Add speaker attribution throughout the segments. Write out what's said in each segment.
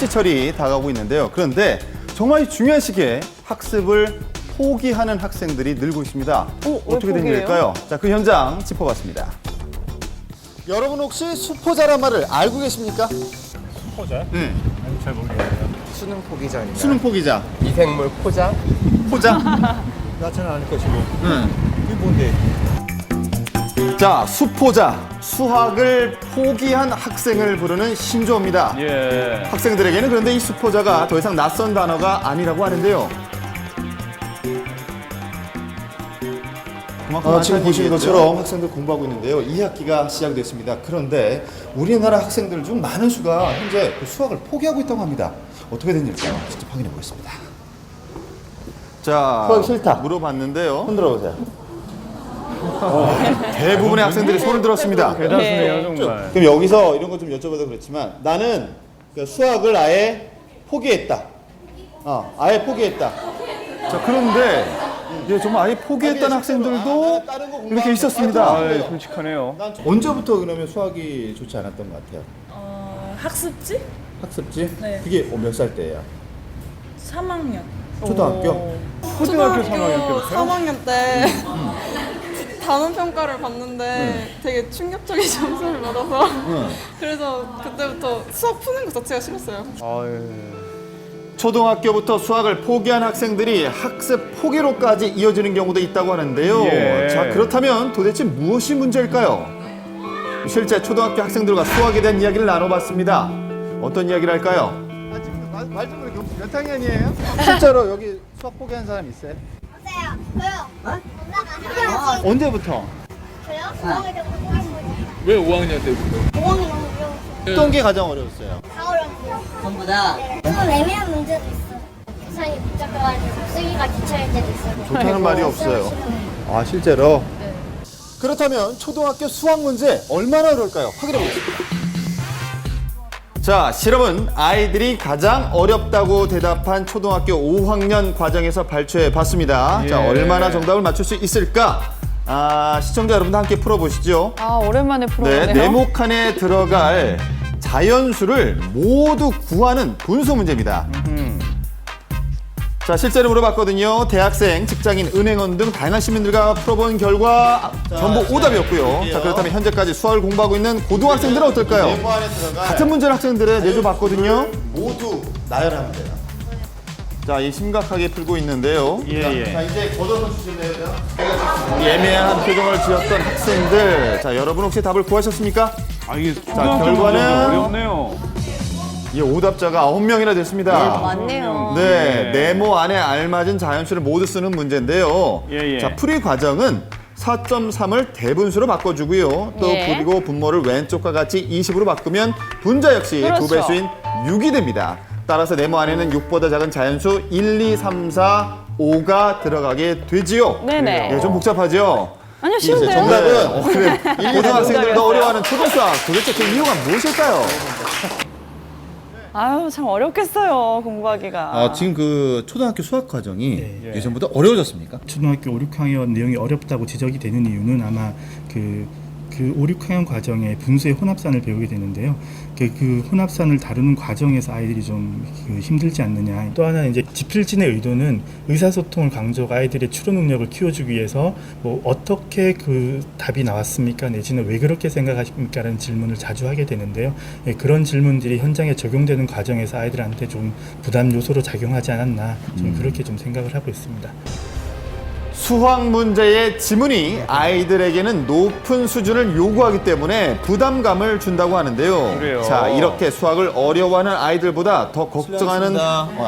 Speaker 1: 입시철이 다가오고 있는데요. 그런데 정말 중요한 시기에 학습을 포기하는 학생들이 늘고 있습니다. 어떻게 된
Speaker 2: 포기해요?
Speaker 1: 일일까요? 자, 그 현장 짚어봤습니다. 여러분 혹시 수포자란 말을 알고 계십니까?
Speaker 3: 포자?
Speaker 1: 네.
Speaker 3: 잘 모르겠네요.
Speaker 4: 수능 포기장이나
Speaker 1: 수능 포기자.
Speaker 4: 미생물 포장?
Speaker 1: 포자?
Speaker 3: 나처는 아닐 것이고.
Speaker 1: 응.
Speaker 3: 이게 뭔데?
Speaker 1: 자, 수포자. 수학을 포기한 학생을 부르는 신조어입니다.
Speaker 3: 예.
Speaker 1: 학생들에게는 그런데 이 수포자가 더 이상 낯선 단어가 아니라고 하는데요. 지금 보시는 것처럼 학생들 공부하고 있는데요. 2학기가 시작됐습니다. 그런데 우리나라 학생들 중 많은 수가 현재 그 수학을 포기하고 있다고 합니다. 어떻게 된 일일까요? 직접 확인해 보겠습니다. 자,
Speaker 4: 수학이 싫다.
Speaker 1: 물어봤는데요.
Speaker 4: 흔들어 보세요.
Speaker 1: 대부분의 학생들이 손을 들었습니다.
Speaker 3: 대다수네요, 정말.
Speaker 1: 그럼 여기서 이런 거 좀 여쭤봐도 그렇지만 나는 그 수학을 아예 포기했다. 아예 포기했다. 자, 그런데 예, 정말 아예 포기했다는 학생들도 이렇게 있었습니다.
Speaker 3: 아, 솔직하네요.
Speaker 1: 언제부터 그러면 수학이 좋지 않았던 것 같아요?
Speaker 5: 학습지?
Speaker 1: 학습지?
Speaker 5: 네.
Speaker 1: 그게 몇 살 때예요?
Speaker 5: 3학년.
Speaker 1: 초등학교?
Speaker 3: 초등학교 3학년 때부터요?
Speaker 2: 3학년 때 단원 평가를 봤는데 되게 충격적인 점수를 받아서 그래서 그때부터 수학 푸는 것 자체가 싫었어요.
Speaker 1: 초등학교부터 수학을 포기한 학생들이 학습 포기로까지 이어지는 경우도 있다고 하는데요.
Speaker 3: 예.
Speaker 1: 자, 그렇다면 도대체 무엇이 문제일까요? 실제 초등학교 학생들과 수학에 대한 이야기를 나눠봤습니다. 어떤 이야기를 할까요? 말좀 몇 학년이에요? 실제로 여기 수학 포기한 사람 있어요?
Speaker 6: 없어요. 저요. 엄마가
Speaker 1: 언제부터?
Speaker 6: 저요? 5학년 때부터 포기했어요.
Speaker 3: 왜 5학년 때부터?
Speaker 6: 5학년 너무 어려웠어요.
Speaker 1: 어떤 게 가장 어려웠어요?
Speaker 6: 다 어려웠어요.
Speaker 7: 전부 다.
Speaker 6: 네. 좀 애매한 문제도 있어. 계산이 복잡해가지고 쓰기가 귀찮을 때도 있어요.
Speaker 1: 좋다는 말이 없어요. 아, 실제로? 그렇다면 초등학교 수학 문제 얼마나 어려울까요? 확인해 보겠습니다. 자, 실험은 아이들이 가장 어렵다고 대답한 초등학교 5학년 과정에서 발표해 봤습니다.
Speaker 3: 예.
Speaker 1: 자, 얼마나 정답을 맞출 수 있을까? 시청자 여러분도 함께 풀어보시죠.
Speaker 2: 오랜만에
Speaker 1: 네,
Speaker 2: 풀어보네요.
Speaker 1: 네모 칸에 들어갈 자연수를 모두 구하는 분수 문제입니다. 자, 실제로 물어봤거든요. 대학생, 직장인, 은행원 등 다양한 시민들과 풀어본 결과 전부 오답이었고요. 자, 그렇다면 현재까지 수학을 공부하고 있는 고등학생들은 어떨까요? 같은 문제를 학생들에 내줘봤거든요. 모두 나열하면 돼요. 자, 이 심각하게 풀고 있는데요.
Speaker 3: 예.
Speaker 1: 자, 이제 걷어서 주실래요? 예매한 표정을 지었던 학생들. 자, 여러분 혹시 답을 구하셨습니까?
Speaker 3: 이게
Speaker 1: 결과는
Speaker 3: 어렵네요.
Speaker 1: 이 오답자가 9명이나 됐습니다.
Speaker 2: 맞네요.
Speaker 1: 네, 네모 안에 알맞은 자연수를 모두 쓰는 문제인데요.
Speaker 3: 예.
Speaker 1: 자, 풀이 과정은 4.3을 대분수로 바꿔주고요. 또
Speaker 2: 예.
Speaker 1: 그리고 분모를 왼쪽과 같이 20으로 바꾸면 분자 역시
Speaker 2: 그렇죠.
Speaker 1: 2배수인 6이 됩니다. 따라서 네모 안에는 6보다 작은 자연수 1, 2, 3, 4, 5가 들어가게 되지요.
Speaker 2: 네네.
Speaker 1: 예, 좀 복잡하죠?
Speaker 2: 아니요,
Speaker 1: 이제
Speaker 2: 쉬운데요.
Speaker 1: 정답은 그래, 고등학생들도 어려워하는 초등수학. 도대체 그 이유가 무엇일까요?
Speaker 2: 아유, 참 어렵겠어요, 공부하기가.
Speaker 1: 지금 그 초등학교 수학 과정이
Speaker 3: 네.
Speaker 1: 예전보다 어려워졌습니까?
Speaker 8: 초등학교 5, 6학년 내용이 어렵다고 지적이 되는 이유는 아마 그 5, 6학년 과정에 분수의 혼합산을 배우게 되는데요. 그 혼합산을 다루는 과정에서 아이들이 좀 힘들지 않느냐. 또 하나는 이제 지필진의 의도는 의사소통을 강조하고 아이들의 추론 능력을 키워주기 위해서 뭐 어떻게 그 답이 나왔습니까? 내지는 왜 그렇게 생각하십니까? 라는 질문을 자주 하게 되는데요. 그런 질문들이 현장에 적용되는 과정에서 아이들한테 좀 부담 요소로 작용하지 않았나. 저는 그렇게 좀 생각을 하고 있습니다.
Speaker 1: 수학 문제의 지문이 아이들에게는 높은 수준을 요구하기 때문에 부담감을 준다고 하는데요.
Speaker 3: 그래요.
Speaker 1: 자, 이렇게 수학을 어려워하는 아이들보다 더 걱정하는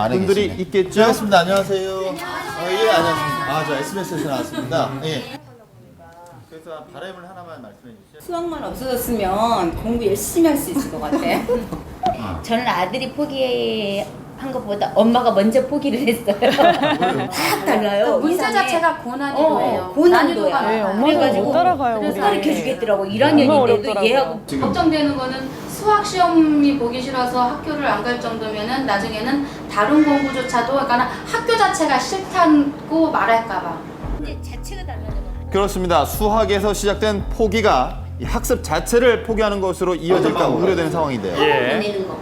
Speaker 1: 분들이 있겠죠?
Speaker 4: 반갑습니다. 안녕하세요. 예, 안녕하십니까. 저 SBS에서 나왔습니다. 예.
Speaker 1: 그래서 바람을 하나만 말씀해 주시죠.
Speaker 7: 수학만 없어졌으면 공부 열심히 할 수 있을 것 같아요. 저는 아들이 포기한 것보다 엄마가 먼저 포기를 했어요. 확 달라요.
Speaker 9: 문제
Speaker 7: 이상해.
Speaker 9: 자체가 고난이도예요.
Speaker 7: 고난이도야.
Speaker 2: 네, 엄마도
Speaker 7: 그래가지고
Speaker 2: 못 따라가요,
Speaker 7: 그래서
Speaker 2: 우리.
Speaker 7: 가르쳐 주겠더라고.
Speaker 2: 너무
Speaker 7: 1학년인데도
Speaker 2: 어렵더라고요.
Speaker 7: 얘하고
Speaker 9: 걱정되는 거는 수학 시험이 보기 싫어서 학교를 안 갈 정도면은 나중에는 다른 공부조차도 그러니까 학교 자체가 싫다고 말할까 봐.
Speaker 7: 근데 자체가 달라져.
Speaker 1: 그렇습니다. 수학에서 시작된 포기가 이 학습 자체를 포기하는 것으로 이어질까 우려되는 상황인데요.
Speaker 3: 예.
Speaker 7: 내는 거.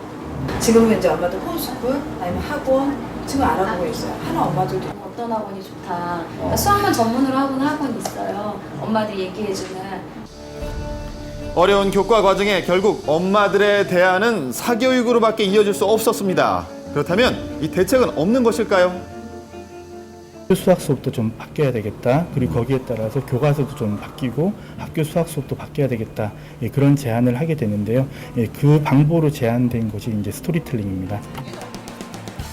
Speaker 10: 지금은 이제 엄마도 홈스쿨 아니면 학원 지금 알아보고 있어요. 하는 엄마들도.
Speaker 9: 어떤 학원이 좋다. 그러니까 수학만 전문으로 하는 학원이 있어요. 엄마들 얘기해주는.
Speaker 1: 어려운 교과 과정에 결국 엄마들의 대안은 사교육으로밖에 이어질 수 없었습니다. 그렇다면 이 대책은 없는 것일까요?
Speaker 8: 수학 수업도 좀 바뀌어야 되겠다. 그리고 거기에 따라서 교과서도 좀 바뀌고 학교 수학 수업도 바뀌어야 되겠다. 예, 그런 제안을 하게 되는데요. 예, 그 방법으로 제안된 것이 이제 스토리텔링입니다.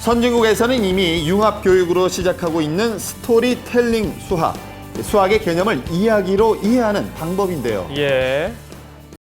Speaker 1: 선진국에서는 이미 융합교육으로 시작하고 있는 스토리텔링 수학. 수학의 개념을 이야기로 이해하는 방법인데요.
Speaker 3: 예.